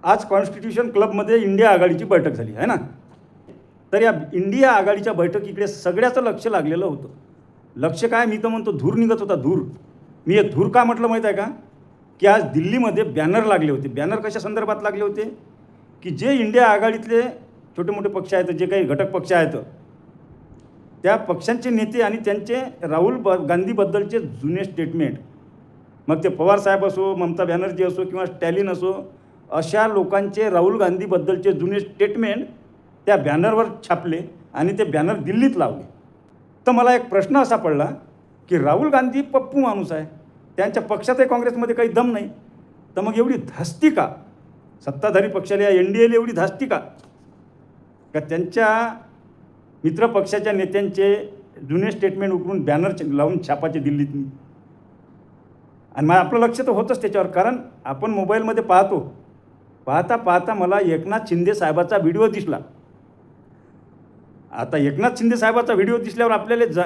आज कॉन्स्टिट्यूशन क्लबमध्ये इंडिया आघाडीची बैठक झाली आहे ना. तर या इंडिया आघाडीच्या बैठकीकडे सगळ्याचं लक्ष लागलेलं होतं. लक्ष काय, मी तर म्हणतो धूर निघत होता, धूर. मी हे धूर का म्हटलं माहीत आहे का, की आज दिल्लीमध्ये बॅनर लागले होते. बॅनर कशा संदर्भात लागले होते, की जे इंडिया आघाडीतले छोटे मोठे पक्ष आहेत, जे काही घटक पक्ष आहेत, त्या पक्षांचे नेते आणि त्यांचे राहुल गांधीबद्दलचे जुने स्टेटमेंट, मग ते पवार साहेब असो, ममता बॅनर्जी असो किंवा स्टॅलिन असो, अशा लोकांचे राहुल गांधीबद्दलचे जुने स्टेटमेंट त्या बॅनरवर छापले आणि ते बॅनर दिल्लीत लावले. तर मला एक प्रश्न असा पडला की राहुल गांधी पप्पू माणूस आहे, त्यांच्या पक्षातही काँग्रेसमध्ये काही दम नाही, तर मग एवढी धास्ती का सत्ताधारी पक्षाला, या NDAला एवढी धास्ती का त्यांच्या मित्रपक्षाच्या नेत्यांचे जुने स्टेटमेंट उकरून बॅनर लावून छापाचे दिल्लीत. आणि मग आपलं लक्ष तर होतंच त्याच्यावर, कारण आपण मोबाईलमध्ये पाहता पाहता मला एकनाथ शिंदे साहेबाचा व्हिडिओ दिसला. आता एकनाथ शिंदे साहेबाचा व्हिडिओ दिसल्यावर आपल्याला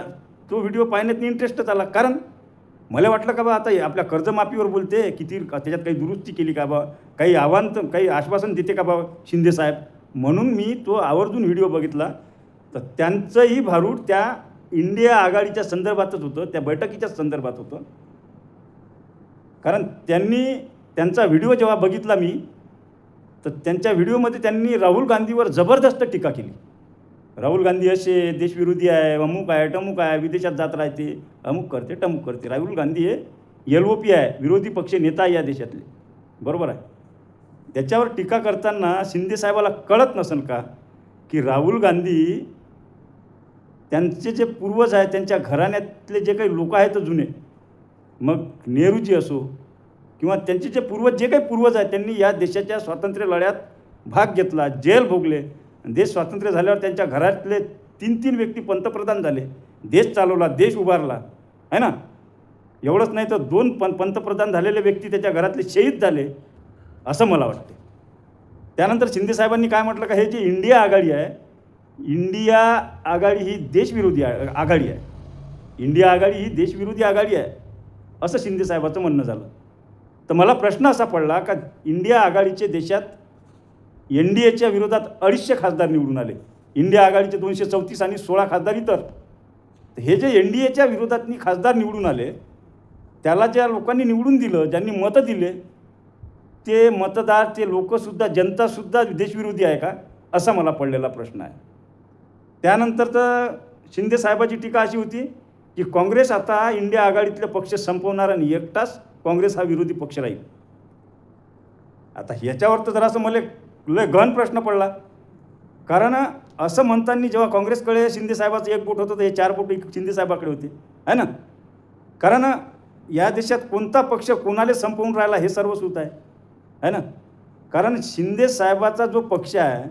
तो व्हिडिओ पाहण्यात इंटरेस्टच आला. कारण मला वाटलं का बा आता आपल्या कर्जमाफीवर बोलते, किती त्याच्यात काही दुरुस्ती केली का बा, काही आव्हान काही आश्वासन देते का बा शिंदे साहेब, म्हणून मी तो आवर्जून व्हिडिओ बघितला. तर त्यांचंही भारूड त्या इंडिया आघाडीच्या संदर्भातच होतं, त्या बैठकीच्याच संदर्भात होतं. कारण त्यांचा व्हिडिओ जेव्हा बघितला मी, तर त्यांच्या व्हिडिओमध्ये त्यांनी राहुल गांधीवर जबरदस्त टीका केली. राहुल गांधी असे देशविरोधी आहे, अमुक आहे, टमुक आहे, विदेशात जात राहते, अमुक करते, टमुक करते. राहुल गांधी हे LOP आहे, विरोधी पक्ष नेता आहे या देशातले, बरोबर आहे. त्याच्यावर टीका करताना शिंदे साहेबाला कळत नसेल का की राहुल गांधी त्यांचे जे पूर्वज आहेत, त्यांच्या घराण्यातले जे काही लोक आहेत जुने, मग नेहरूजी असो किंवा त्यांचे जे पूर्वज, जे काही पूर्वज आहेत, त्यांनी या देशाच्या स्वातंत्र्य लढ्यात भाग घेतला, जेल भोगले. देश स्वातंत्र्य झाल्यावर त्यांच्या घरातले 3 व्यक्ती पंतप्रधान झाले, देश चालवला, देश उभारला आहे ना. एवढंच नाही तर 2 पंतप्रधान झालेले व्यक्ती त्याच्या घरातले शहीद झाले, असं मला वाटते. त्यानंतर शिंदे साहेबांनी काय म्हटलं का, हे जे इंडिया आघाडी आहे, इंडिया आघाडी ही देशविरोधी आघाडी आहे, इंडिया आघाडी ही देशविरोधी आघाडी आहे, असं शिंदे साहेबाचं म्हणणं झालं. तर मला प्रश्न असा पडला का, इंडिया आघाडीचे देशात NDAच्या विरोधात 250 खासदार निवडून आले, इंडिया आघाडीचे 234 आणि 16 खासदार इतर. हे जे NDAच्या विरोधात खासदार निवडून आले, त्याला ज्या लोकांनी निवडून दिलं, ज्यांनी मतं दिले, ते मतदार, ते लोकसुद्धा, जनतासुद्धा देशविरोधी आहे का, असा मला पडलेला प्रश्न आहे. त्यानंतर तर शिंदे साहेबाची टीका अशी होती की काँग्रेस आता इंडिया आघाडीतले पक्ष संपवणार आणि एकटाच काँग्रेस हा विरोधी पक्ष राहील. आता ह्याच्यावर तर जरासं मला लय गहन प्रश्न पडला. कारण असं म्हणताना जेव्हा काँग्रेसकडे शिंदे साहेबाचं 1 बोट होतं, तर हे 4 बोट शिंदे साहेबाकडे होते आहे ना. कारण या देशात कोणता पक्ष कोणाला संपवून राहिला हे सर्व सूत आहे ना. कारण शिंदे साहेबाचा जो पक्ष आहे,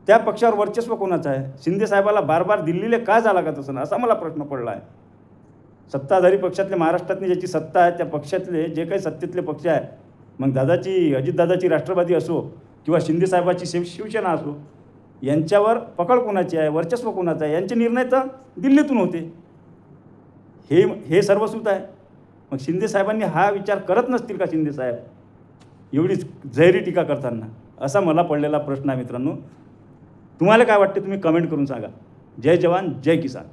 त्या पक्षावर वर्चस्व कोणाचं आहे, शिंदे साहेबाला बार बार दिल्लीला का झाला का तसं, असा मला प्रश्न पडला आहे. सत्ताधारी पक्षातले, महाराष्ट्रातली ज्याची सत्ता आहे, त्या पक्षातले जे काही सत्तेतले पक्ष आहे, मग अजितदादाची राष्ट्रवादी असो किंवा शिंदे साहेबाची शिवसेना असो, यांच्यावर पकड कोणाची आहे, वर्चस्व कोणाचं आहे, यांचे निर्णय तर दिल्लीतून होते. हे सर्व सूत आहे. मग शिंदे साहेबांनी हा विचार करत नसतील का शिंदे साहेब, एवढी जहिरी टीका करताना, असा मला पडलेला प्रश्न आहे. मित्रांनो, तुम्हाला काय वाटते, तुम्ही कमेंट करून सांगा. जय जवान, जय किसान.